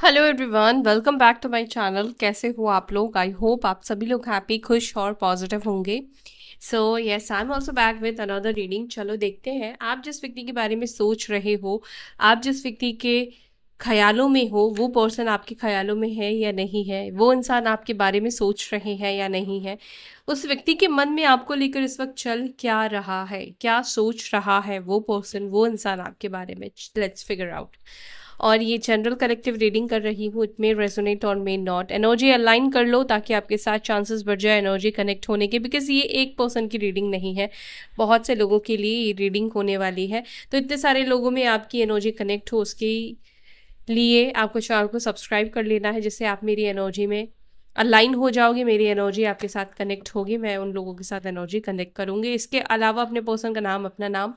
Hello everyone, welcome back to my channel. कैसे हो आप लोग? आई होप आप सभी लोग हैप्पी, खुश और पॉजिटिव होंगे। So yes, I am also back with another reading. चलो देखते हैं आप जिस व्यक्ति के बारे में सोच रहे हो, आप जिस व्यक्ति के ख्यालों में हो, वो पर्सन आपके ख्यालों में है या नहीं है, वो इंसान आपके बारे में सोच रहे हैं या नहीं है, उस व्यक्ति के मन में आपको लेकर इस वक्त चल क्या रहा है, क्या सोच रहा है वो पर्सन, वो इंसान आपके बारे में। Let's figure out. और ये जनरल कलेक्टिव रीडिंग कर रही हूँ, इट मे रेजोनेट और मे नॉट। एनर्जी अलाइन कर लो ताकि आपके साथ चांसेस बढ़ जाए एनर्जी कनेक्ट होने के, बिकॉज ये एक पर्सन की रीडिंग नहीं है, बहुत से लोगों के लिए ये रीडिंग होने वाली है। तो इतने सारे लोगों में आपकी एनर्जी कनेक्ट हो, उसके लिए आपको चैनल को सब्सक्राइब कर लेना है, जिससे आप मेरी एनर्जी में अलाइन हो जाओगे, मेरी एनर्जी आपके साथ कनेक्ट होगी, मैं उन लोगों के साथ एनर्जी कनेक्ट करूँगी। इसके अलावा अपने पर्सन का नाम, अपना नाम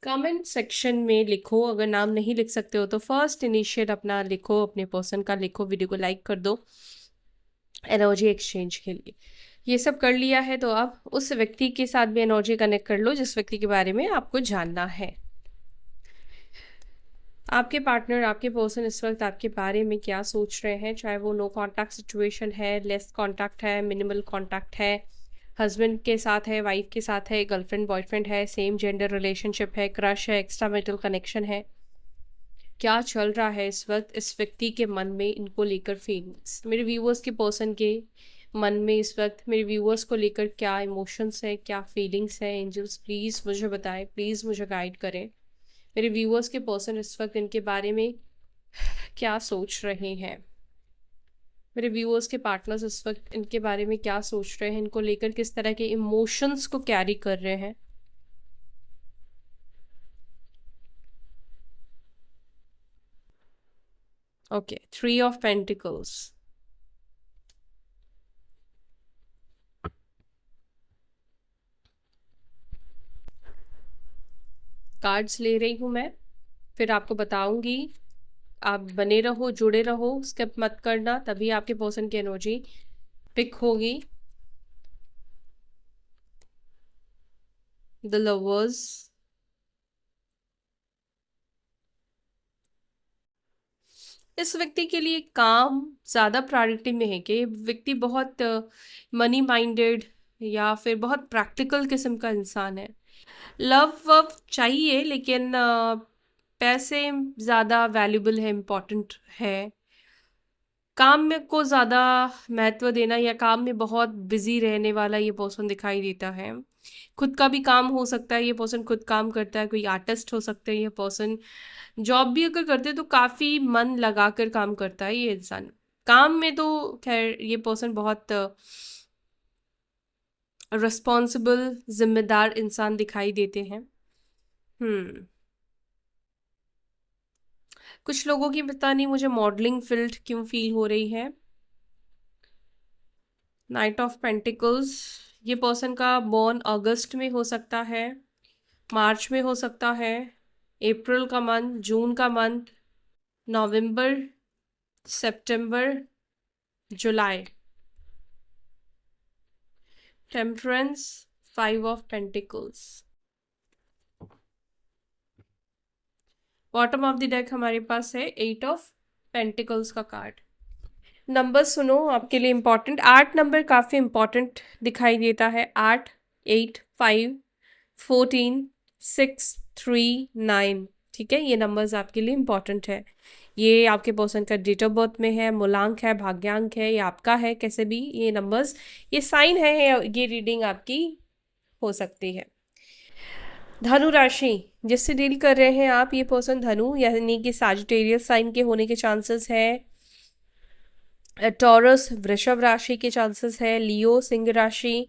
कमेंट सेक्शन में लिखो। अगर नाम नहीं लिख सकते हो तो फर्स्ट इनिशियल अपना लिखो, अपने पर्सन का लिखो, वीडियो को लाइक कर दो एनर्जी एक्सचेंज के लिए। ये सब कर लिया है तो अब उस व्यक्ति के साथ भी एनर्जी कनेक्ट कर लो जिस व्यक्ति के बारे में आपको जानना है। आपके पार्टनर, आपके पर्सन इस वक्त आपके बारे में क्या सोच रहे हैं, चाहे वो नो कांटेक्ट सिचुएशन है, लेस कांटेक्ट है, मिनिमल कांटेक्ट है, हस्बैंड के साथ है, वाइफ के साथ है, गर्लफ्रेंड बॉयफ्रेंड है, सेम जेंडर रिलेशनशिप है, क्रश है, एक्स्ट्रा मैरिटल कनेक्शन है, क्या चल रहा है इस वक्त इस व्यक्ति के मन में, इनको लेकर फीलिंग्स। मेरे व्यूअर्स के पर्सन के मन में इस वक्त मेरे व्यूअर्स को लेकर क्या इमोशंस है, क्या फीलिंग्स है। एंजल्स प्लीज़ मुझे बताएं, प्लीज़ मुझे गाइड करें। मेरे व्यूअर्स के पर्सन इस वक्त इनके बारे में क्या सोच रहे हैं, मेरे व्यूअर्स के पार्टनर्स इस वक्त इनके बारे में क्या सोच रहे हैं, इनको लेकर किस तरह के इमोशंस को कैरी कर रहे हैं। Okay, 3 of pentacles. कार्ड्स ले रही हूँ मैं, फिर आपको बताऊंगी। आप बने रहो, जुड़े रहो, स्किप मत करना, तभी आपके पर्सन की एनर्जी पिक होगी। द लवर्स, इस व्यक्ति के लिए काम ज़्यादा प्रायोरिटी में है कि ये व्यक्ति बहुत मनी माइंडेड या फिर बहुत प्रैक्टिकल किस्म का इंसान है। लव वव चाहिए लेकिन पैसे ज़्यादा वैल्यूबल है, इम्पोर्टेंट है। काम में को ज़्यादा महत्व देना या काम में बहुत बिजी रहने वाला ये पर्सन दिखाई देता है। खुद का भी काम हो सकता है, ये पर्सन खुद काम करता है, कोई आर्टिस्ट हो सकता है ये पर्सन। जॉब भी अगर करते हैं तो काफ़ी मन लगाकर काम करता है ये इंसान। काम में तो खैर ये पर्सन बहुत रिस्पॉन्सिबल, जिम्मेदार इंसान दिखाई देते हैं। हम्म कुछ लोगों की पता नहीं मुझे मॉडलिंग फील्ड क्यों फील हो रही है। नाइट ऑफ पेंटिकल्स, ये पर्सन का बॉर्न अगस्त में हो सकता है, मार्च में हो सकता है, अप्रैल का मंथ, जून का month, November, September, July. Temperance, 5 of pentacles. Bottom of the deck हमारे पास है 8 ऑफ पेंटिकल्स का कार्ड। नंबर सुनो, आपके लिए इम्पॉर्टेंट 8 नंबर काफ़ी इम्पॉर्टेंट दिखाई देता है। 8, 8, 5, 14, 6, 3, 9। ठीक है, ये नंबर्स आपके लिए इम्पॉर्टेंट है। ये आपके पर्सन का डेट ऑफ बर्थ में है, मूलांक है, भाग्यांक है, या आपका है, कैसे भी ये नंबर्स, ये साइन है, ये रीडिंग आपकी हो सकती है। धनु राशि, जिससे डील कर रहे हैं आप, ये पर्सन धनु यानी कि सैजिटेरियस साइन के होने के चांसेस है। टॉरस वृषभ राशि के चांसेस है। लियो सिंह राशि,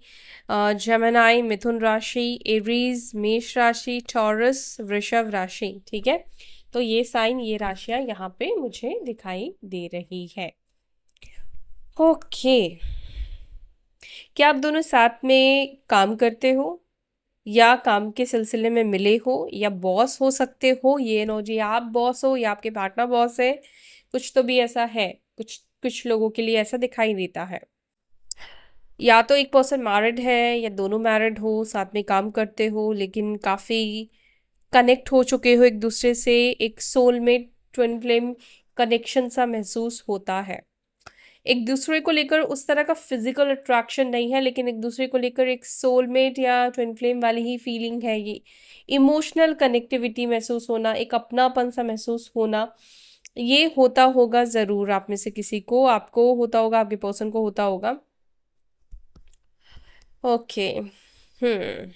जेमिनाई मिथुन राशि, एरीज मेष राशि, टॉरस वृषभ राशि। ठीक है, तो ये साइन, ये राशियां यहाँ पे मुझे दिखाई दे रही है। ओके, क्या आप दोनों साथ में काम करते हो या काम के सिलसिले में मिले हो या बॉस हो सकते हो? ये नो जी, आप बॉस हो या आपके पार्टनर बॉस है, कुछ तो भी ऐसा है। कुछ कुछ लोगों के लिए ऐसा दिखाई देता है। या तो एक पर्सन मैरिड है या दोनों मैरिड हो, साथ में काम करते हो, लेकिन काफ़ी कनेक्ट हो चुके हो एक दूसरे से, एक सोलमेट, ट्विन फ्लेम कनेक्शन सा महसूस होता है। एक दूसरे को लेकर उस तरह का फिजिकल अट्रैक्शन नहीं है, लेकिन एक दूसरे को लेकर एक सोलमेट या ट्विन फ्लेम वाली ही फीलिंग है ये। इमोशनल कनेक्टिविटी महसूस होना, एक अपनापन सा महसूस होना, ये होता होगा ज़रूर आप में से किसी को, आपको होता होगा, आपके पर्सन को होता होगा। ओके। हम्म।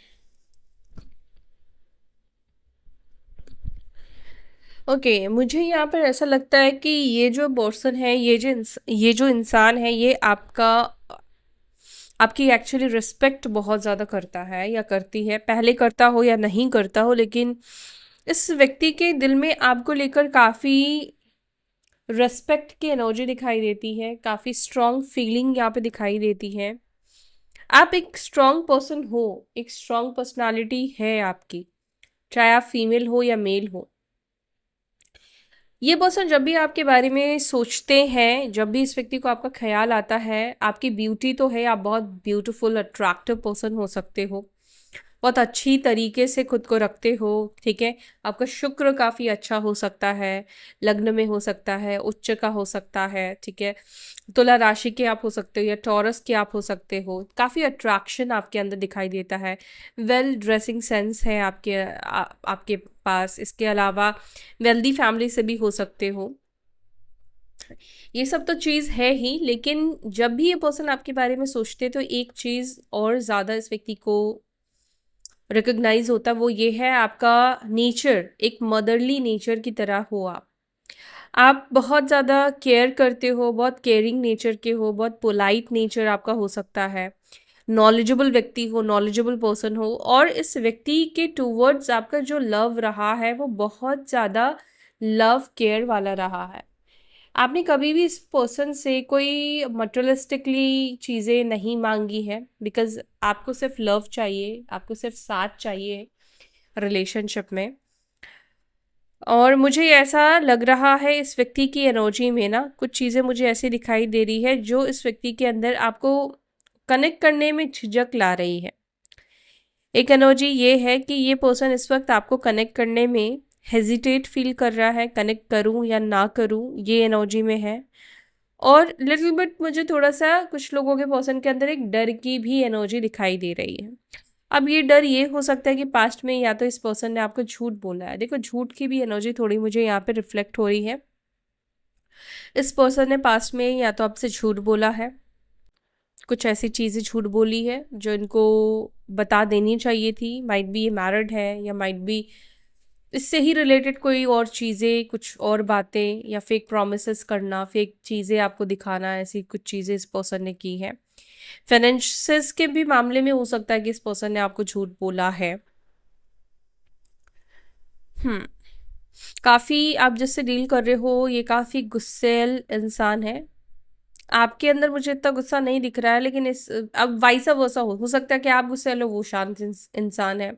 ओके, मुझे यहाँ पर ऐसा लगता है कि ये जो पर्सन है, ये जो इंसान है, ये आपकी एक्चुअली रिस्पेक्ट बहुत ज़्यादा करता है या करती है। पहले करता हो या नहीं करता हो, लेकिन इस व्यक्ति के दिल में आपको लेकर काफ़ी रिस्पेक्ट की एनर्जी दिखाई देती है, काफ़ी स्ट्रॉन्ग फीलिंग यहाँ पे दिखाई देती है। आप एक स्ट्रॉन्ग पर्सन हो, एक स्ट्रॉन्ग पर्सनालिटी है आपकी, चाहे आप फीमेल हो या मेल हो। ये पर्सन जब भी आपके बारे में सोचते हैं, जब भी इस व्यक्ति को आपका ख्याल आता है, आपकी ब्यूटी तो है, आप बहुत ब्यूटीफुल अट्रैक्टिव पर्सन हो सकते हो, बहुत अच्छी तरीके से खुद को रखते हो, ठीक है। आपका शुक्र काफ़ी अच्छा हो सकता है, लग्न में हो सकता है, उच्च का हो सकता है, ठीक है। तुला राशि के आप हो सकते हो या टॉरस के आप हो सकते हो। काफ़ी अट्रैक्शन आपके अंदर दिखाई देता है, वेल ड्रेसिंग सेंस है आपके पास। इसके अलावा वेल्दी फैमिली से भी हो सकते हो। ये सब तो चीज़ है ही, लेकिन जब भी ये पर्सन आपके बारे में सोचते तो एक चीज़ और ज़्यादा इस व्यक्ति को रिकग्नाइज होता, वो ये है आपका नेचर, एक मदरली नेचर की तरह हो आप बहुत ज़्यादा केयर करते हो, बहुत केयरिंग नेचर के हो, बहुत पोलाइट नेचर आपका हो सकता है, नॉलेजेबल व्यक्ति हो, नॉलेजेबल पर्सन हो, और इस व्यक्ति के टूवर्ड्स आपका जो लव रहा है वो बहुत ज़्यादा लव केयर वाला रहा है। आपने कभी भी इस पर्सन से कोई मटेरियलिस्टिकली चीज़ें नहीं मांगी है, बिकॉज आपको सिर्फ लव चाहिए, आपको सिर्फ साथ चाहिए रिलेशनशिप में। और मुझे ऐसा लग रहा है इस व्यक्ति की एनर्जी में ना, कुछ चीज़ें मुझे ऐसी दिखाई दे रही है जो इस व्यक्ति के अंदर आपको कनेक्ट करने में झिझक ला रही है। एक एनर्जी ये है कि ये पर्सन इस वक्त आपको कनेक्ट करने में हेजिटेट फील कर रहा है, कनेक्ट करूं या ना करूं, ये एनर्जी में है। और लिटिल बिट मुझे थोड़ा सा कुछ लोगों के पर्सन के अंदर एक डर की भी एनर्जी दिखाई दे रही है। अब ये डर ये हो सकता है कि पास्ट में या तो इस पर्सन ने आपको झूठ बोला है। देखो, झूठ की भी एनर्जी थोड़ी मुझे यहाँ पे रिफ्लेक्ट हो रही है। इस पर्सन ने पास्ट में या तो आपसे झूठ बोला है, कुछ ऐसी चीज़ें झूठ बोली है जो इनको बता देनी चाहिए थी। माइट बी ये मैरिड है, या माइट बी इससे ही रिलेटेड कोई और चीज़ें, कुछ और बातें, या फेक प्रोमिसेस करना, फेक चीज़ें आपको दिखाना, ऐसी कुछ चीज़ें इस पर्सन ने की है। फाइनेंसेस के भी मामले में हो सकता है कि इस पर्सन ने आपको झूठ बोला है। हम्म। काफ़ी आप जिससे डील कर रहे हो, ये काफ़ी गुस्सैल इंसान है। आपके अंदर मुझे इतना गुस्सा नहीं दिख रहा है, लेकिन इस अब वाइसा वर्सा हो सकता है कि आप गुस्सैल हो, वो शांत इंसान है।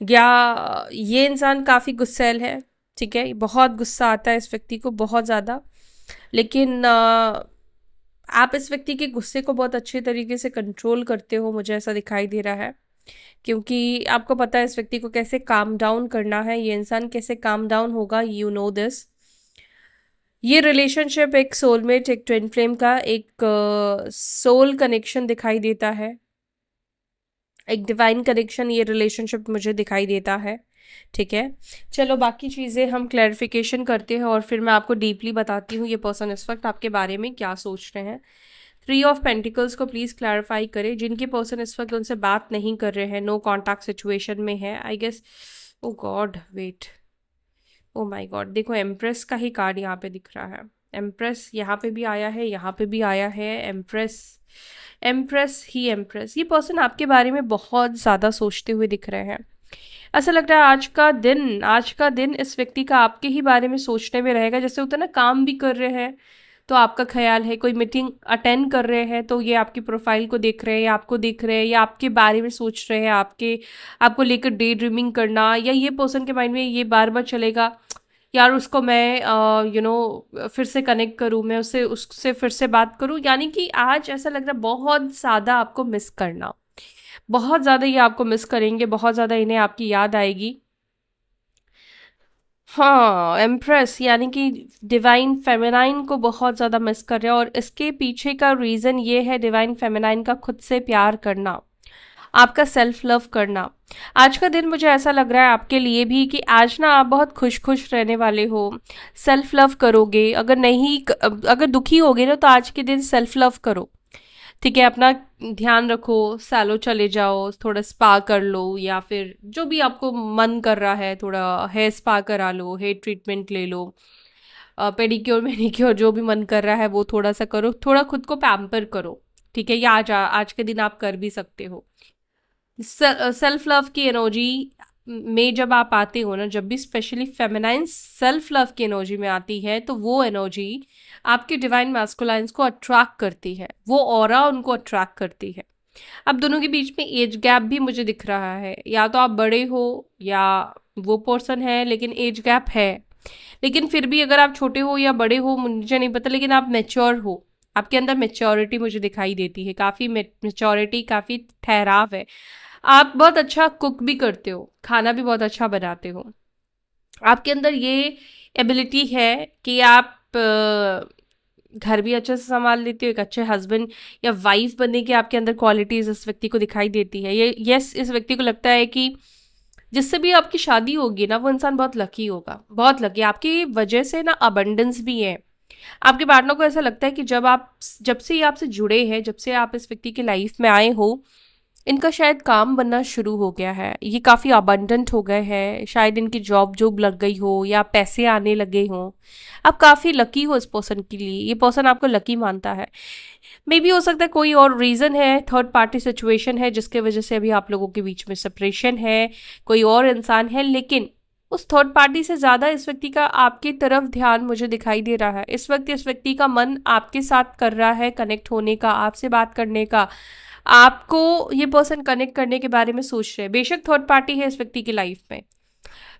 या ये इंसान काफ़ी गुस्सैल है, ठीक है। बहुत गुस्सा आता है इस व्यक्ति को, बहुत ज़्यादा। लेकिन आप इस व्यक्ति के गुस्से को बहुत अच्छे तरीके से कंट्रोल करते हो, मुझे ऐसा दिखाई दे रहा है, क्योंकि आपको पता है इस व्यक्ति को कैसे काम डाउन करना है। ये इंसान कैसे काम डाउन होगा, यू नो दिस। ये रिलेशनशिप एक सोलमेट, एक ट्विन फ्लेम का एक सोल कनेक्शन दिखाई देता है, एक डिवाइन कनेक्शन ये रिलेशनशिप मुझे दिखाई देता है, ठीक है। चलो, बाकी चीज़ें हम क्लैरिफिकेशन करते हैं और फिर मैं आपको डीपली बताती हूँ ये पर्सन इस वक्त आपके बारे में क्या सोच रहे हैं। 3 ऑफ पेंटिकल्स को प्लीज़ क्लैरिफाई करें। जिनके पर्सन इस वक्त उनसे बात नहीं कर रहे हैं, नो कॉन्टैक्ट सिचुएशन में है, I guess. Oh god, wait, oh my god, देखो एम्प्रेस का ही कार्ड यहाँ पे दिख रहा है। एम्प्रेस यहाँ पे भी आया है, यहाँ पे भी आया है, एम्प्रेस, एम्प्रेस ही एम्प्रेस। ये पर्सन आपके बारे में बहुत ज़्यादा सोचते हुए दिख रहे हैं। ऐसा लग रहा है आज का दिन इस व्यक्ति का आपके ही बारे में सोचने में रहेगा। जैसे होता है ना, काम भी कर रहे हैं तो आपका ख्याल है, कोई मीटिंग अटेंड कर रहे हैं तो ये आपकी प्रोफाइल को देख रहे हैं, या आपको देख रहे हैं, या आपके बारे में सोच रहे हैं, आपको लेकर डे ड्रीमिंग करना, या ये पर्सन के माइंड में ये बार बार चलेगा, यार उसको मैं फिर से कनेक्ट करूँ, मैं उससे फिर से बात करूँ। यानी कि आज ऐसा लग रहा है बहुत ज़्यादा आपको मिस करना, बहुत ज़्यादा ये आपको मिस करेंगे, बहुत ज़्यादा इन्हें आपकी याद आएगी। हाँ, एम्प्रेस यानी कि डिवाइन फेमिनाइन को बहुत ज़्यादा मिस कर रहे हैं, और इसके पीछे का रीज़न ये है डिवाइन फेमिनाइन का खुद से प्यार करना, आपका सेल्फ लव करना। आज का दिन मुझे ऐसा लग रहा है आपके लिए भी कि आज ना आप बहुत खुश खुश रहने वाले हो, सेल्फ लव करोगे। अगर नहीं, अगर दुखी होगे ना, तो आज के दिन सेल्फ लव करो। ठीक है, अपना ध्यान रखो, सैलो चले जाओ, थोड़ा स्पा कर लो, या फिर जो भी आपको मन कर रहा है, थोड़ा हेयर स्पा करा लो, हेयर ट्रीटमेंट ले लो, पेडिक्योर मैनिक्योर जो भी मन कर रहा है वो थोड़ा सा करो, थोड़ा खुद को पैम्पर करो। ठीक है, ये आज के दिन आप कर भी सकते हो। सेल्फ लव की एनर्जी में जब आप आते हो ना, जब भी स्पेशली फेमिनाइन सेल्फ लव की एनर्जी में आती है, तो वो एनर्जी आपके डिवाइन मैस्कुलाइंस को अट्रैक्ट करती है, वो ऑरा उनको अट्रैक्ट करती है। अब दोनों के बीच में एज गैप भी मुझे दिख रहा है, या तो आप बड़े हो या वो पर्सन है, लेकिन एज गैप है। लेकिन फिर भी अगर आप छोटे हो या बड़े हो मुझे नहीं पता, लेकिन आप मेच्योर हो, आपके अंदर मेच्योरिटी मुझे दिखाई देती है, काफ़ी मेच्योरिटी, काफ़ी ठहराव है। आप बहुत अच्छा कुक भी करते हो, खाना भी बहुत अच्छा बनाते हो, आपके अंदर ये एबिलिटी है कि आप घर भी अच्छे से संभाल लेते हो। एक अच्छे हस्बैंड या वाइफ बनने की आपके अंदर क्वालिटीज इस व्यक्ति को दिखाई देती है। ये यस, इस व्यक्ति को लगता है कि जिससे भी आपकी शादी होगी ना, वो इंसान बहुत लकी होगा, बहुत लकी। आपकी वजह से ना अबंडेंस भी है। आपके पार्टनर को ऐसा लगता है कि जब से ये आपसे जुड़े हैं, जब से आप इस व्यक्ति की लाइफ में आए हो, इनका शायद काम बनना शुरू हो गया है, ये काफ़ी अबंडेंट हो गए हैं, शायद इनकी जॉब जॉब लग गई हो या पैसे आने लगे हों। आप काफ़ी लकी हो इस पर्सन के लिए, ये पर्सन आपको लकी मानता है। मे बी हो सकता है कोई और रीज़न है, थर्ड पार्टी सिचुएशन है जिसके वजह से अभी आप लोगों के बीच में सेपरेशन है, कोई और इंसान है, लेकिन उस थर्ड पार्टी से ज़्यादा इस व्यक्ति का आपकी तरफ ध्यान मुझे दिखाई दे रहा है। इस वक्त इस व्यक्ति का मन आपके साथ कर रहा है कनेक्ट होने का, आपसे बात करने का, आपको ये पर्सन कनेक्ट करने के बारे में सोच रहे हैं। बेशक थर्ड पार्टी है इस व्यक्ति की लाइफ में।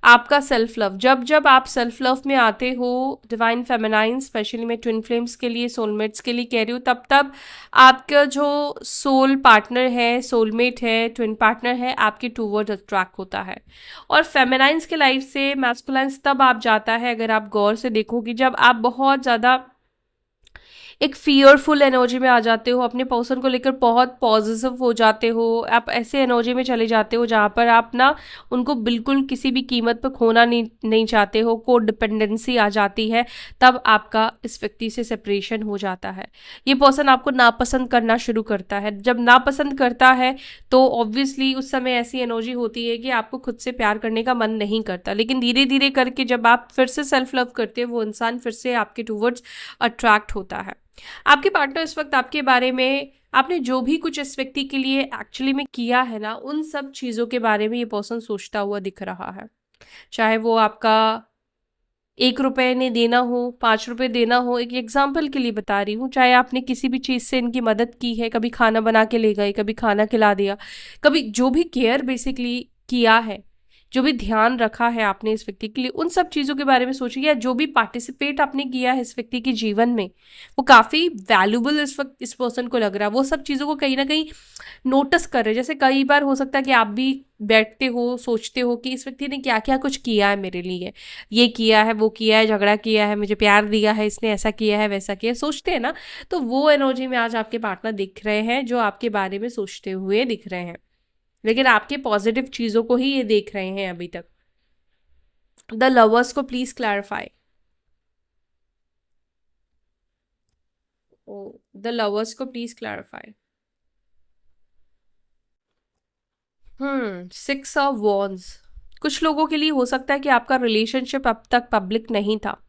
आपका सेल्फ लव, जब जब आप सेल्फ लव में आते हो, डिवाइन फेमिनाइन स्पेशली मैं ट्विन फ्लेम्स के लिए, सोलमेट्स के लिए कह रही हूँ, तब तब आपका जो सोल पार्टनर है, सोलमेट है, ट्विन पार्टनर है, आपके टूवर्ड अट्रैक्ट होता है। और फेमिनाइंस के लाइफ से मैस्कुलाइंस तब आप जाता है, अगर आप गौर से देखोगे, जब आप बहुत ज़्यादा एक फियरफुल एनर्जी में आ जाते हो, अपने पर्सन को लेकर बहुत पॉजिटिव हो जाते हो, आप ऐसे एनर्जी में चले जाते हो जहाँ पर आप ना उनको बिल्कुल किसी भी कीमत पर खोना नहीं चाहते हो, को डिपेंडेंसी आ जाती है, तब आपका इस व्यक्ति से सेपरेशन हो जाता है। ये पर्सन आपको नापसंद करना शुरू करता है। जब नापसंद करता है तो ऑब्वियसली उस समय ऐसी एनर्जी होती है कि आपको खुद से प्यार करने का मन नहीं करता, लेकिन धीरे धीरे करके जब आप फिर से सेल्फ लव करते हो, वो इंसान फिर से आपके टूवर्ड्स अट्रैक्ट होता है। आपके पार्टनर इस वक्त आपके बारे में, आपने जो भी कुछ इस व्यक्ति के लिए एक्चुअली में किया है ना, उन सब चीज़ों के बारे में ये पर्सन सोचता हुआ दिख रहा है। चाहे वो आपका 1 रुपए ने देना हो, 5 रुपए देना हो, एक एग्जाम्पल के लिए बता रही हूँ, चाहे आपने किसी भी चीज़ से इनकी मदद की है, कभी खाना बना के ले गए, कभी खाना खिला दिया, कभी जो भी केयर बेसिकली किया है, जो भी ध्यान रखा है आपने इस व्यक्ति के लिए, उन सब चीज़ों के बारे में सोचिए, या जो भी पार्टिसिपेट आपने किया है इस व्यक्ति के जीवन में, वो काफ़ी वैल्यूबल इस वक्त इस पर्सन को लग रहा है। वो सब चीज़ों को कहीं ना कहीं नोटिस कर रहे हैं। जैसे कई बार हो सकता है कि आप भी बैठते हो, सोचते हो कि इस व्यक्ति ने क्या क्या कुछ किया है मेरे लिए, ये किया है, वो किया है, झगड़ा किया है, मुझे प्यार दिया है, इसने ऐसा किया है, वैसा किया है, सोचते हैं ना। तो वो एनर्जी में आज आपके पार्टनर दिख रहे हैं, जो आपके बारे में सोचते हुए दिख रहे हैं, लेकिन आपके पॉजिटिव चीज़ों को ही ये देख रहे हैं अभी तक। द लवर्स को please clarify. Oh, the lovers को प्लीज क्लैरिफाई। 6 ऑफ वॉन्ड्स, कुछ लोगों के लिए हो सकता है कि आपका रिलेशनशिप अब तक पब्लिक नहीं था,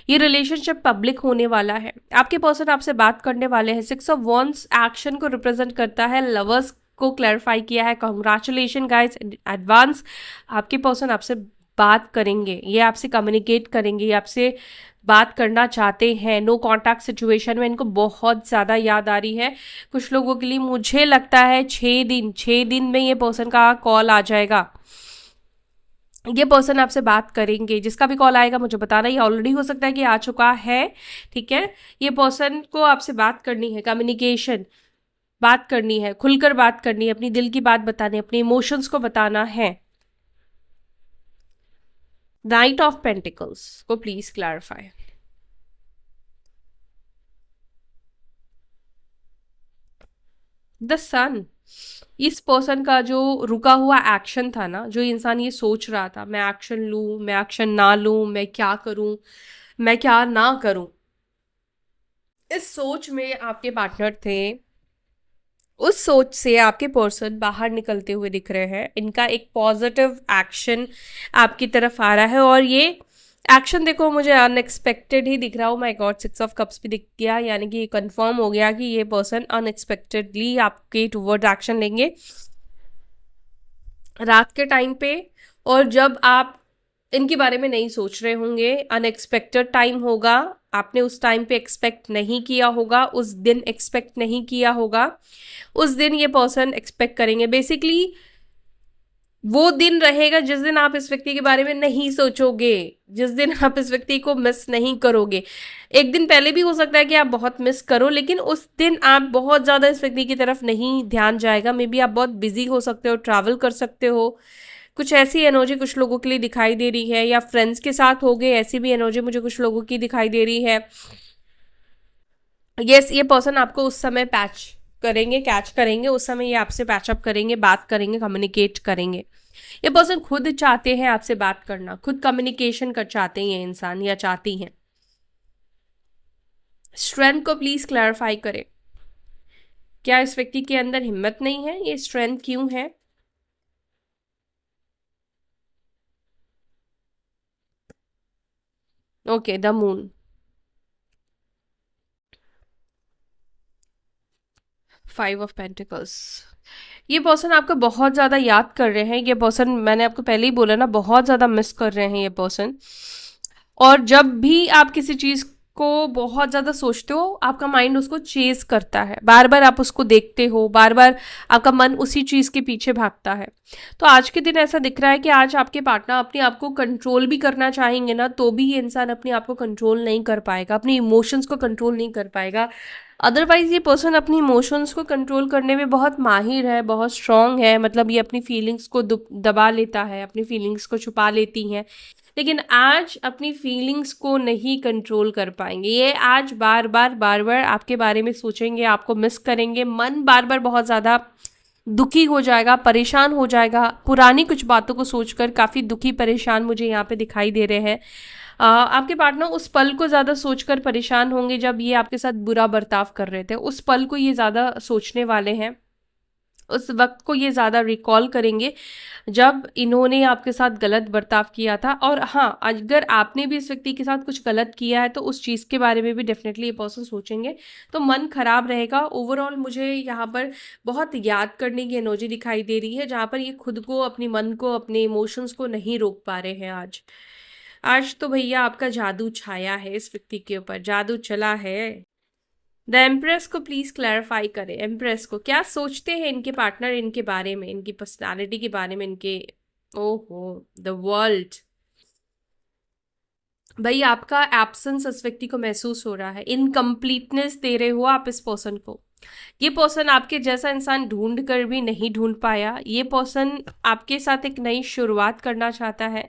ये रिलेशनशिप पब्लिक होने वाला है। आपके पर्सन आपसे बात करने वाले हैं। 6 ऑफ वॉन्ड्स एक्शन को रिप्रेजेंट करता है, लवर्स को क्लैरिफाई किया है। Congratulation guys in advance. आपके पर्सन आपसे बात करेंगे, ये आपसे कम्युनिकेट करेंगे, ये आपसे बात करना चाहते हैं। नो कॉन्टैक्ट सिचुएशन में इनको बहुत ज़्यादा याद आ रही है। कुछ लोगों के लिए मुझे लगता है 6 दिन में ये पर्सन का कॉल आ जाएगा, ये पर्सन आपसे बात करेंगे। जिसका भी कॉल आएगा मुझे बताना, ये ऑलरेडी हो सकता है कि आ चुका है, ठीक है। ये पर्सन को आपसे बात करनी है, कम्युनिकेशन, बात करनी है, खुलकर बात करनी है, अपनी दिल की बात बतानी है, अपने इमोशंस को बताना है। नाइट ऑफ पेंटिकल्स को प्लीज क्लैरिफाई। द सन। इस पर्सन का जो रुका हुआ एक्शन था ना, जो इंसान ये सोच रहा था मैं एक्शन लूं, मैं एक्शन ना लूं, मैं क्या करूं, मैं क्या ना करूं, इस सोच में आपके पार्टनर थे। उस सोच से आपके पर्सन बाहर निकलते हुए दिख रहे हैं। इनका एक पॉजिटिव एक्शन आपकी तरफ आ रहा है, और ये एक्शन देखो मुझे अनएक्सपेक्टेड ही दिख रहा हो। माय गॉड, 6 ऑफ कप्स भी दिख गया, यानी कि ये कंफर्म हो गया कि ये पर्सन अनएक्सपेक्टेडली आपके टुवर्ड एक्शन लेंगे रात के टाइम पे। और जब आप इनके बारे में नहीं सोच रहे होंगे, अनएक्सपेक्टेड टाइम होगा, आपने उस टाइम पे एक्सपेक्ट नहीं किया होगा, उस दिन एक्सपेक्ट नहीं किया होगा, उस दिन ये पर्सन एक्सपेक्ट करेंगे। बेसिकली वो दिन रहेगा जिस दिन आप इस व्यक्ति के बारे में नहीं सोचोगे, जिस दिन आप इस व्यक्ति को मिस नहीं करोगे। एक दिन पहले भी हो सकता है कि आप बहुत मिस करो, लेकिन उस दिन आप बहुत ज़्यादा इस व्यक्ति की तरफ नहीं ध्यान जाएगा। मे बी आप बहुत बिजी हो सकते हो, ट्रैवल कर सकते हो, कुछ ऐसी एनर्जी कुछ लोगों के लिए दिखाई दे रही है, या फ्रेंड्स के साथ हो गए, ऐसी भी एनर्जी मुझे कुछ लोगों की दिखाई दे रही है। यस, ये पर्सन आपको उस समय पैच करेंगे, कैच करेंगे, उस समय ये आपसे पैचअप करेंगे, बात करेंगे, कम्युनिकेट करेंगे। ये पर्सन खुद चाहते हैं आपसे बात करना, खुद कम्युनिकेशन कर चाहते हैं इंसान या चाहती हैं। स्ट्रेंथ को प्लीज क्लैरिफाई करें। क्या इस व्यक्ति के अंदर हिम्मत नहीं है? ये स्ट्रेंथ क्यों है? Okay, the moon. 5 of pentacles. ये पर्सन आपको बहुत ज़्यादा याद कर रहे हैं। ये पर्सन, मैंने आपको पहले ही बोला ना, बहुत ज़्यादा मिस कर रहे हैं ये पर्सन। और जब भी आप किसी चीज़ को बहुत ज़्यादा सोचते हो, आपका माइंड उसको चेज करता है, बार बार आप उसको देखते हो, बार बार आपका मन उसी चीज़ के पीछे भागता है। तो आज के दिन ऐसा दिख रहा है कि आज आपके पार्टनर अपने आप को कंट्रोल भी करना चाहेंगे ना, तो भी ये इंसान अपने आप को कंट्रोल नहीं कर पाएगा, अपनी इमोशंस को कंट्रोल नहीं कर पाएगा। अदरवाइज ये पर्सन अपनी इमोशंस को कंट्रोल करने में बहुत माहिर है, बहुत स्ट्रांग है। मतलब ये अपनी फीलिंग्स को दबा लेता है, अपनी फीलिंग्स को छुपा लेती हैं। लेकिन आज अपनी फीलिंग्स को नहीं कंट्रोल कर पाएंगे। ये आज बार बार आपके बारे में सोचेंगे, आपको मिस करेंगे, मन बार बार बहुत ज़्यादा दुखी हो जाएगा, परेशान हो जाएगा। पुरानी कुछ बातों को सोचकर काफ़ी दुखी परेशान मुझे यहाँ पे दिखाई दे रहे हैं। आपके पार्टनर उस पल को ज़्यादा सोचकर परेशान होंगे जब ये आपके साथ बुरा बर्ताव कर रहे थे। उस पल को ये ज़्यादा सोचने वाले हैं, उस वक्त को ये ज़्यादा रिकॉल करेंगे जब इन्होंने आपके साथ गलत बर्ताव किया था। और हाँ, अगर आपने भी इस व्यक्ति के साथ कुछ गलत किया है तो उस चीज़ के बारे में भी डेफिनेटली ये पर्सन सोचेंगे। तो मन खराब रहेगा। ओवरऑल मुझे यहाँ पर बहुत याद करने की एनर्जी दिखाई दे रही है, जहाँ पर ये खुद को, अपनी मन को, अपने इमोशंस को नहीं रोक पा रहे हैं। आज आज तो भैया आपका जादू छाया है, इस व्यक्ति के ऊपर जादू चला है। द एम्प्रेस को प्लीज क्लैरिफाई करें। एम्प्रेस को क्या सोचते हैं इनके पार्टनर इनके बारे में, इनकी पर्सनालिटी के बारे में, इनके, ओहो, द वर्ल्ड। भाई आपका एब्सेंस इस व्यक्ति को महसूस हो रहा है, इनकम्प्लीटनेस दे रहे हो आप इस पर्सन को। ये पर्सन आपके जैसा इंसान ढूंढ कर भी नहीं ढूंढ पाया। ये पर्सन आपके साथ एक नई शुरुआत करना चाहता है।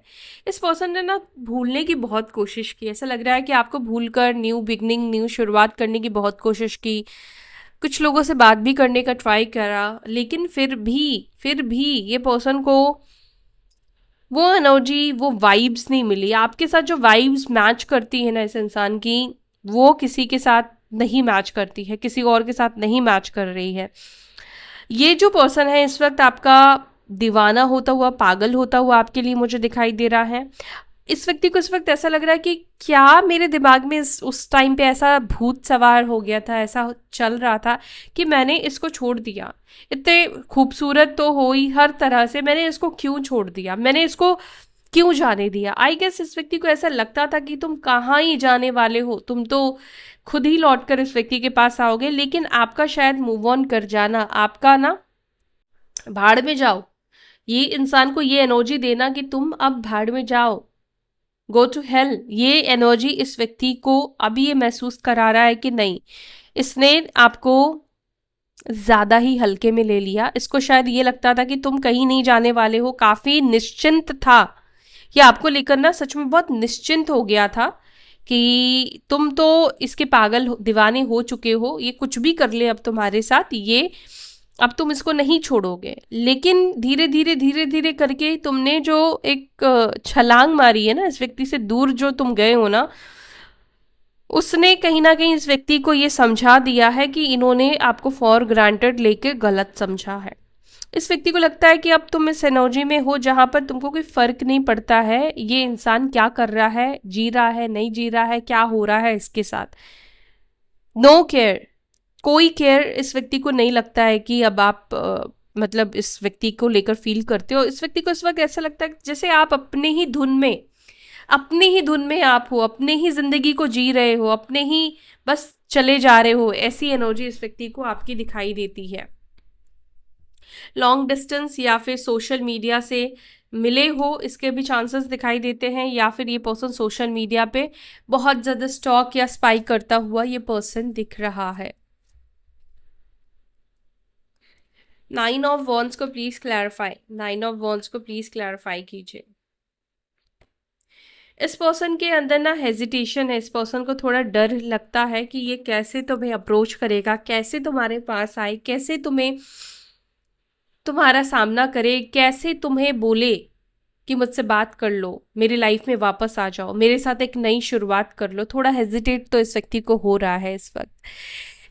इस पर्सन ने ना भूलने की बहुत कोशिश की। ऐसा लग रहा है कि आपको भूलकर न्यू बिगनिंग, न्यू शुरुआत करने की बहुत कोशिश की। कुछ लोगों से बात भी करने का ट्राई करा, लेकिन फिर भी ये पर्सन को वो एनर्जी, वो वाइब्स नहीं मिली। आपके साथ जो वाइब्स मैच करती है ना इस इंसान की, वो किसी के साथ नहीं मैच करती है, किसी और के साथ नहीं मैच कर रही है। ये जो पर्सन है इस वक्त आपका दीवाना होता हुआ, पागल होता हुआ आपके लिए मुझे दिखाई दे रहा है। इस व्यक्ति को इस वक्त ऐसा लग रहा है कि क्या मेरे दिमाग में उस टाइम पे ऐसा भूत सवार हो गया था, ऐसा चल रहा था कि मैंने इसको छोड़ दिया। इतने खूबसूरत तो हो ही हर तरह से, मैंने इसको क्यों छोड़ दिया, मैंने इसको क्यों जाने दिया। आई गेस इस व्यक्ति को ऐसा लगता था कि तुम कहाँ ही जाने वाले हो, तुम तो खुद ही लौट कर इस व्यक्ति के पास आओगे। लेकिन आपका शायद मूव ऑन कर जाना, आपका ना भाड़ में जाओ, ये इंसान को ये एनर्जी देना कि तुम अब भाड़ में जाओ, गो टू हेल, ये एनर्जी इस व्यक्ति को अभी ये महसूस करा रहा है कि नहीं, इसने आपको ज़्यादा ही हल्के में ले लिया। इसको शायद ये लगता था कि तुम कहीं नहीं जाने वाले हो, काफ़ी निश्चिंत था ये आपको लेकर ना सच में बहुत निश्चिंत हो गया था कि तुम तो इसके दीवाने हो चुके हो, ये कुछ भी कर ले अब तुम्हारे साथ, ये अब तुम इसको नहीं छोड़ोगे। लेकिन धीरे धीरे धीरे धीरे करके तुमने जो एक छलांग मारी है ना, इस व्यक्ति से दूर जो तुम गए हो ना, उसने कहीं ना कहीं इस व्यक्ति को ये समझा दिया है कि इन्होंने आपको फॉर ग्रांटेड लेके गलत समझा है। इस व्यक्ति को लगता है कि अब तुम इस एनर्जी में हो जहां पर तुमको कोई फर्क नहीं पड़ता है ये इंसान क्या कर रहा है, जी रहा है नहीं जी रहा है, क्या हो रहा है इसके साथ। नो केयर, कोई केयर इस व्यक्ति को नहीं लगता है कि अब आप मतलब इस व्यक्ति को लेकर फील करते हो। इस व्यक्ति को इस वक्त ऐसा लगता है जैसे आप अपने ही धुन में आप हो, अपने ही जिंदगी को जी रहे हो, अपने ही बस चले जा रहे हो। ऐसी एनर्जी इस व्यक्ति को आपकी दिखाई देती है। लॉन्ग डिस्टेंस या फिर सोशल मीडिया से मिले हो, इसके भी चांसेस दिखाई देते हैं, या फिर ये पर्सन सोशल मीडिया पे बहुत ज़्यादा स्टॉक या स्पाई करता हुआ ये पर्सन दिख रहा है। 9 ऑफ वॉन्ड्स को प्लीज क्लैरिफाई, 9 ऑफ वॉन्ड्स को प्लीज क्लैरिफाई कीजिए। इस पर्सन के अंदर ना हेजिटेशन है, इस पर्सन को थोड़ा डर लगता है कि ये कैसे तुम्हें अप्रोच करेगा, कैसे तुम्हारे पास आए, कैसे तुम्हें तुम्हारा सामना करे, कैसे तुम्हें बोले कि मुझसे बात कर लो, मेरी लाइफ में वापस आ जाओ, मेरे साथ एक नई शुरुआत कर लो। थोड़ा हेजिटेट तो इस व्यक्ति को हो रहा है इस वक्त।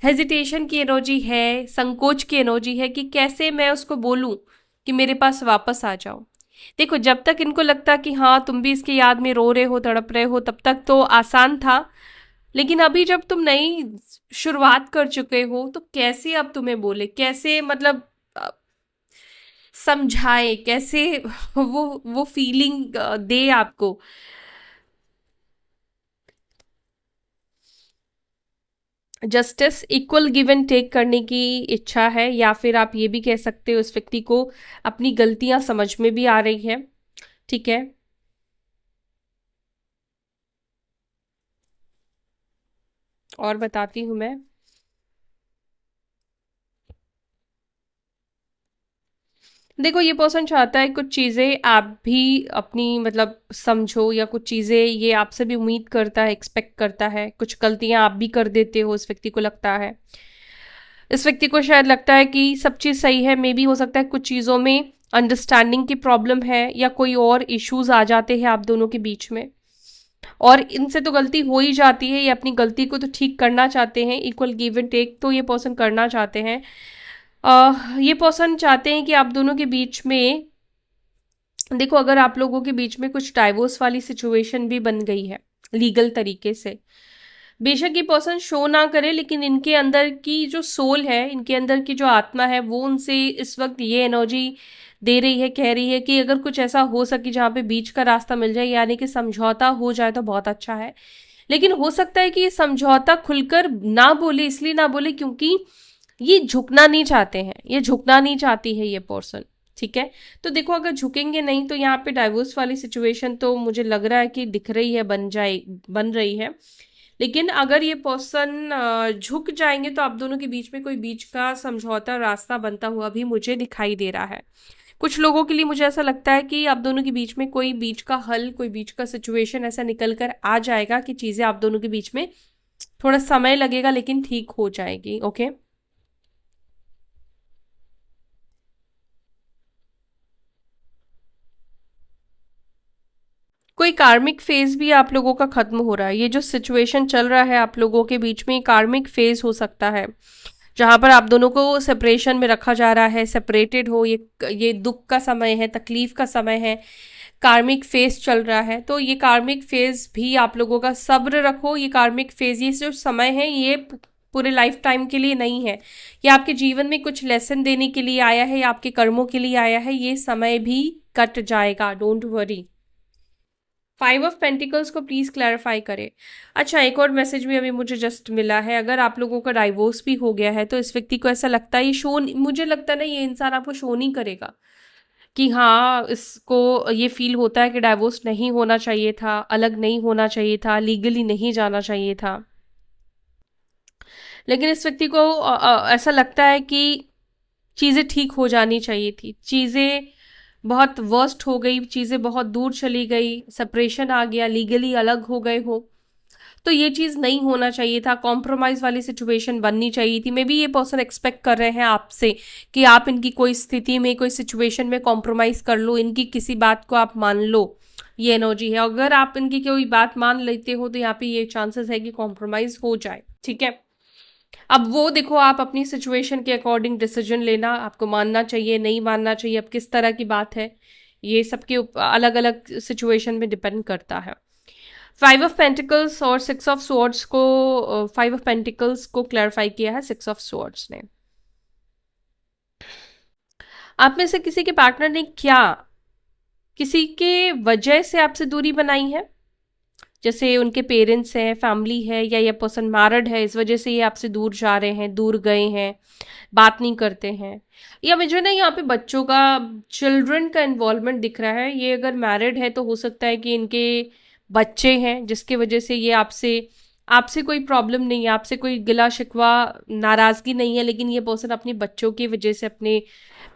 हेजिटेशन की एनर्जी है, संकोच की एनर्जी है कि कैसे मैं उसको बोलूं कि मेरे पास वापस आ जाओ। देखो, जब तक इनको लगता कि हाँ तुम भी इसकी याद में रो रहे हो, तड़प रहे हो, तब तक तो आसान था। लेकिन अभी जब तुम नई शुरुआत कर चुके हो तो कैसे अब तुम्हें बोले, कैसे मतलब समझाए, कैसे वो फीलिंग दे आपको। Justice, equal give and take करने की इच्छा है, या फिर आप ये भी कह सकते हो इस व्यक्ति को अपनी गलतियां समझ में भी आ रही है। ठीक है, और बताती हूं मैं। देखो, ये पर्सन चाहता है कुछ चीज़ें आप भी अपनी मतलब समझो, या कुछ चीज़ें ये आपसे भी उम्मीद करता है, एक्सपेक्ट करता है। कुछ गलतियां आप भी कर देते हो, इस व्यक्ति को लगता है। इस व्यक्ति को शायद लगता है कि सब चीज़ सही है, मे बी हो सकता है कुछ चीज़ों में अंडरस्टैंडिंग की प्रॉब्लम है, या कोई और इश्यूज आ जाते हैं आप दोनों के बीच में, और इनसे तो गलती हो ही जाती है। ये अपनी गलती को तो ठीक करना चाहते हैं, इक्वल गिव एंड टेक तो ये पर्सन करना चाहते हैं। ये पर्सन चाहते हैं कि आप दोनों के बीच में, देखो अगर आप लोगों के बीच में कुछ डाइवोर्स वाली सिचुएशन भी बन गई है लीगल तरीके से, बेशक ये पर्सन शो ना करे, लेकिन इनके अंदर की जो सोल है, इनके अंदर की जो आत्मा है, वो उनसे इस वक्त ये एनर्जी दे रही है, कह रही है कि अगर कुछ ऐसा हो सके जहाँ पे बीच का रास्ता मिल जाए, यानी कि समझौता हो जाए तो बहुत अच्छा है। लेकिन हो सकता है कि ये समझौता खुलकर ना बोले, इसलिए ना बोले क्योंकि ये झुकना नहीं चाहते हैं, ये झुकना नहीं चाहती है ये पर्सन। ठीक है, तो देखो अगर झुकेंगे नहीं तो यहाँ पे डाइवोर्स वाली सिचुएशन तो मुझे लग रहा है कि दिख रही है, बन रही है। लेकिन अगर ये पर्सन झुक जाएंगे तो आप दोनों के बीच में कोई बीच का समझौता रास्ता बनता हुआ भी मुझे दिखाई दे रहा है। कुछ लोगों के लिए मुझे ऐसा लगता है कि आप दोनों के बीच में कोई बीच का हल, कोई बीच का सिचुएशन ऐसा निकल कर आ जाएगा कि चीज़ें आप दोनों के बीच में थोड़ा समय लगेगा लेकिन ठीक हो जाएगी। ओके, कोई कार्मिक फेज भी आप लोगों का खत्म हो रहा है। ये जो सिचुएशन चल रहा है आप लोगों के बीच में, कार्मिक फेज हो सकता है जहां पर आप दोनों को सेपरेशन में रखा जा रहा है, सेपरेटेड हो। ये दुख का समय है, तकलीफ का समय है, कार्मिक फेज चल रहा है। तो ये कार्मिक फेज भी आप लोगों का, सब्र रखो। ये कार्मिक फेज, ये जो समय है, ये पूरे लाइफ टाइम के लिए नहीं है। ये आपके जीवन में कुछ लेसन देने के लिए आया है, या आपके कर्मों के लिए आया है। ये समय भी कट जाएगा, डोंट वरी। 5 ऑफ पेंटिकल्स को प्लीज क्लैरिफाई करें। अच्छा, एक और मैसेज भी अभी मुझे जस्ट मिला है। अगर आप लोगों का डाइवोर्स भी हो गया है तो इस व्यक्ति को ऐसा लगता है, ये शो, मुझे लगता है ना, ये इंसान आपको शो नहीं करेगा कि हाँ, इसको ये फील होता है कि डाइवोर्स नहीं होना चाहिए था, अलग नहीं होना चाहिए था, लीगली नहीं जाना चाहिए था। लेकिन इस व्यक्ति को ऐसा लगता है कि चीज़ें ठीक हो जानी चाहिए थी, चीज़ें बहुत वर्स्ट हो गई चीज़ें, बहुत दूर चली गई, सेपरेशन आ गया, लीगली अलग हो गए हो, तो ये चीज़ नहीं होना चाहिए था। कॉम्प्रोमाइज़ वाली सिचुएशन बननी चाहिए थी। मे बी ये पर्सन एक्सपेक्ट कर रहे हैं आपसे कि आप इनकी कोई स्थिति में, कोई सिचुएशन में कॉम्प्रोमाइज़ कर लो, इनकी किसी बात को आप मान लो। ये एनर्जी है। अगर आप इनकी कोई बात मान लेते हो तो यहाँ पे ये चांसेस है कि कॉम्प्रोमाइज़ हो जाए। ठीक है, अब वो देखो, आप अपनी सिचुएशन के अकॉर्डिंग डिसीजन लेना, आपको मानना चाहिए नहीं मानना चाहिए, अब किस तरह की बात है, ये सबके अलग अलग सिचुएशन में डिपेंड करता है। 5 ऑफ पेंटिकल्स और 6 ऑफ स्वॉर्ड्स को, 5 ऑफ पेंटिकल्स को क्लैरिफाई किया है 6 ऑफ स्वॉर्ड्स ने। आप में से किसी के पार्टनर ने क्या किसी के वजह से आपसे दूरी बनाई है, जैसे उनके पेरेंट्स हैं, फैमिली है, या ये पर्सन मैरिड है, इस वजह से ये आपसे दूर जा रहे हैं, दूर गए हैं, बात नहीं करते हैं। या मुझे ना यहाँ पे बच्चों का, चिल्ड्रन का इन्वॉल्वमेंट दिख रहा है। ये अगर मैरिड है तो हो सकता है कि इनके बच्चे हैं जिसके वजह से ये आपसे आपसे कोई प्रॉब्लम नहीं है, आपसे कोई गिला शिकवा नाराज़गी नहीं है, लेकिन ये पर्सन अपने बच्चों की वजह से, अपने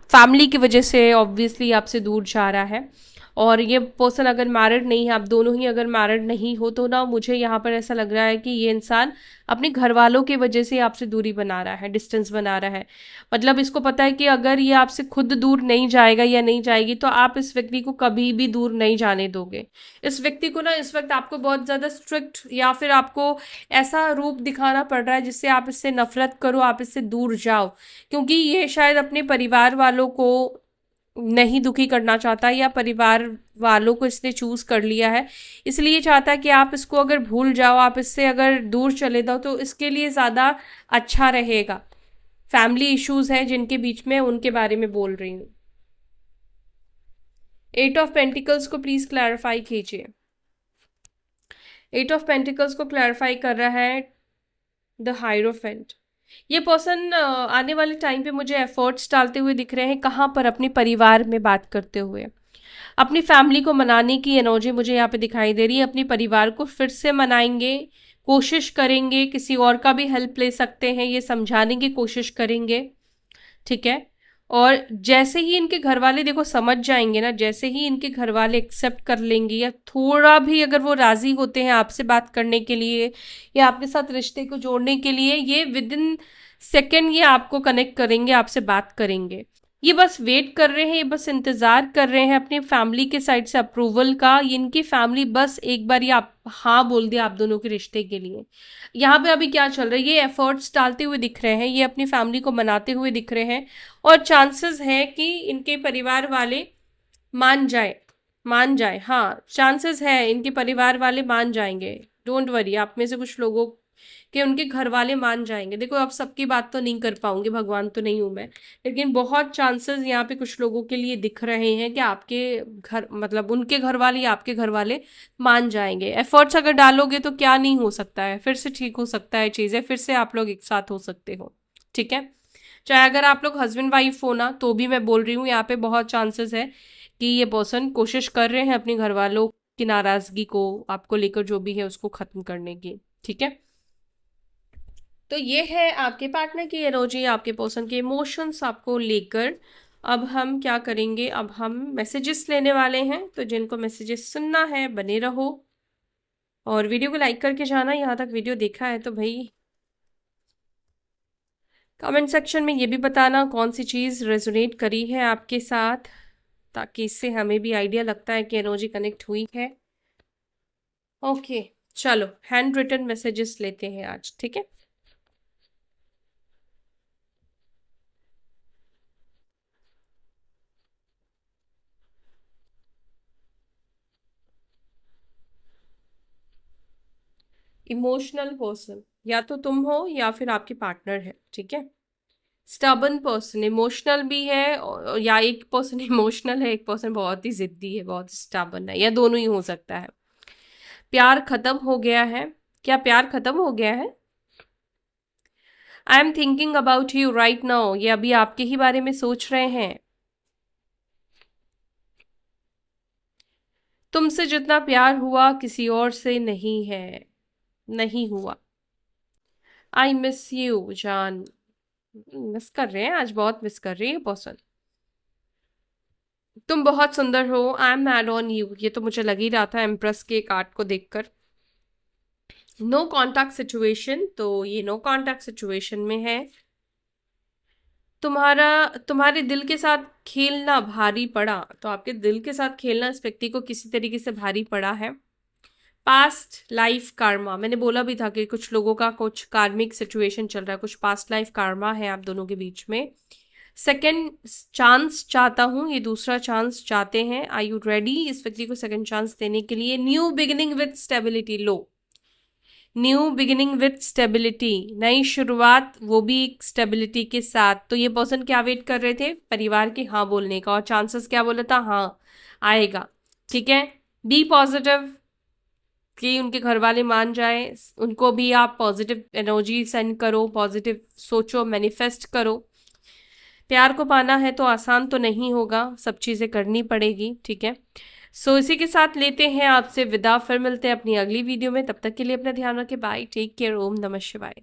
फैमिली की वजह से ऑब्वियसली आपसे दूर जा रहा है। और ये पर्सन अगर मैरिड नहीं है, आप दोनों ही अगर मैरिड नहीं हो, तो ना मुझे यहाँ पर ऐसा लग रहा है कि ये इंसान अपने घर वालों की वजह से आपसे दूरी बना रहा है, डिस्टेंस बना रहा है। मतलब इसको पता है कि अगर ये आपसे खुद दूर नहीं जाएगा या नहीं जाएगी तो आप इस व्यक्ति को कभी भी दूर नहीं जाने दोगे। इस व्यक्ति को ना इस वक्त आपको बहुत ज़्यादा स्ट्रिक्ट, या फिर आपको ऐसा रूप दिखाना पड़ रहा है जिससे आप इससे नफरत करो, आप इससे दूर जाओ, क्योंकि ये शायद अपने परिवार वालों को नहीं दुखी करना चाहता, या परिवार वालों को इसने चूज कर लिया है, इसलिए चाहता है कि आप इसको अगर भूल जाओ, आप इससे अगर दूर चले जाओ तो इसके लिए ज़्यादा अच्छा रहेगा। फैमिली इश्यूज है जिनके बीच में, उनके बारे में बोल रही हूँ। 8 ऑफ पेंटिकल्स को प्लीज क्लैरिफाई कीजिए। 8 ऑफ पेंटिकल्स को क्लैरिफाई कर रहा है द हायरोफेंट। ये पर्सन आने वाले टाइम पे मुझे एफर्ट्स डालते हुए दिख रहे हैं। कहाँ पर? अपने परिवार में बात करते हुए, अपनी फैमिली को मनाने की एनर्जी मुझे यहाँ पे दिखाई दे रही है। अपने परिवार को फिर से मनाएंगे, कोशिश करेंगे, किसी और का भी हेल्प ले सकते हैं, ये समझाने की कोशिश करेंगे। ठीक है, और जैसे ही इनके घर वाले देखो समझ जाएंगे ना, जैसे ही इनके घर वाले एक्सेप्ट कर लेंगे, या थोड़ा भी अगर वो राजी होते हैं आपसे बात करने के लिए या आपके साथ रिश्ते को जोड़ने के लिए, ये विद इन सेकेंड ये आपको कनेक्ट करेंगे, आपसे बात करेंगे। ये बस वेट कर रहे हैं, ये बस इंतजार कर रहे हैं अपनी फैमिली के साइड से अप्रूवल का। इनकी फैमिली बस एक बार ये आप हाँ बोल दिया आप दोनों के रिश्ते के लिए। यहाँ पे अभी क्या चल रहा है, ये एफर्ट्स डालते हुए दिख रहे हैं, ये अपनी फैमिली को मनाते हुए दिख रहे हैं, और चांसेस है कि इनके परिवार वाले मान जाए, मान जाए। हाँ, चांसेस है इनके परिवार वाले मान जाएंगे। डोंट वरी, आप में से कुछ लोगों के उनके घर वाले मान जाएंगे। देखो, अब सबकी बात तो नहीं कर पाऊंगी, भगवान तो नहीं हूं मैं, लेकिन बहुत चांसेस यहाँ पे कुछ लोगों के लिए दिख रहे हैं कि आपके घर, मतलब उनके घर वाले या आपके घर वाले मान जाएंगे। एफर्ट्स अगर डालोगे तो क्या नहीं हो सकता है, फिर से ठीक हो सकता है चीज़ें, फिर से आप लोग एक साथ हो सकते हो। ठीक है, चाहे अगर आप लोग हस्बैंड वाइफ हो ना, तो भी मैं बोल रही हूँ यहाँ पे बहुत चांसेस है कि ये पर्सन कोशिश कर रहे हैं अपने घर वालों की नाराजगी को आपको लेकर जो भी है उसको खत्म करने की। ठीक है, तो ये है आपके पार्टनर की एनर्जी, आपके पर्सन के इमोशंस आपको लेकर। अब हम क्या करेंगे, अब हम मैसेजेस लेने वाले हैं, तो जिनको मैसेजेस सुनना है बने रहो, और वीडियो को लाइक करके जाना। यहाँ तक वीडियो देखा है तो भाई कमेंट सेक्शन में ये भी बताना कौन सी चीज़ रेजोनेट करी है आपके साथ, ताकि इससे हमें भी आइडिया लगता है कि एनर्जी कनेक्ट हुई है। ओके, चलो हैंड रिटन मैसेजेस लेते हैं आज। ठीक है, इमोशनल पर्सन या तो तुम हो या फिर आपके पार्टनर है। ठीक है, स्टबन पर्सन, इमोशनल भी है, या एक पर्सन इमोशनल है, एक पर्सन बहुत ही जिद्दी है, बहुत स्टबन है, या दोनों ही हो सकता है। प्यार खत्म हो गया है? क्या प्यार खत्म हो गया है? I am thinking about you right now, ये अभी आपके ही बारे में सोच रहे हैं। तुमसे जितना प्यार हुआ किसी और से नहीं है, नहीं हुआ। आई मिस यू जान, मिस कर रहे हैं आज, बहुत मिस कर रही है पर्सन। तुम बहुत सुंदर हो, I am mad on you, ये तो मुझे लग ही रहा था एम्प्रेस के कार्ड को देखकर। नो कॉन्टैक्ट सिचुएशन, तो ये नो कॉन्टैक्ट सिचुएशन में है। तुम्हारा तुम्हारे दिल के साथ खेलना भारी पड़ा, तो आपके दिल के साथ खेलना इस व्यक्ति को किसी तरीके से भारी पड़ा है। पास्ट लाइफ कार्मा, मैंने बोला भी था कि कुछ लोगों का कुछ कार्मिक सिचुएशन चल रहा है, कुछ पास्ट लाइफ कार्मा है आप दोनों के बीच में। सेकंड चांस चाहता हूं, ये दूसरा चांस चाहते हैं। आर यू रेडी इस व्यक्ति को सेकंड चांस देने के लिए? New beginning with stability, low, new beginning with stability, नई शुरुआत, वो भी एक स्टेबिलिटी के साथ। तो ये पर्सन क्या वेट कर रहे थे? परिवार के हाँ बोलने का, और चांसेस क्या बोला था? हाँ आएगा। ठीक है, बी पॉजिटिव कि उनके घर वाले मान जाए, उनको भी आप पॉजिटिव एनर्जी सेंड करो, पॉजिटिव सोचो, मैनिफेस्ट करो। प्यार को पाना है तो आसान तो नहीं होगा, सब चीज़ें करनी पड़ेगी। ठीक है, सो इसी के साथ लेते हैं आपसे विदा, फिर मिलते हैं अपनी अगली वीडियो में। तब तक के लिए अपना ध्यान रखें, बाय, टेक केयर, ओम नमः शिवाय।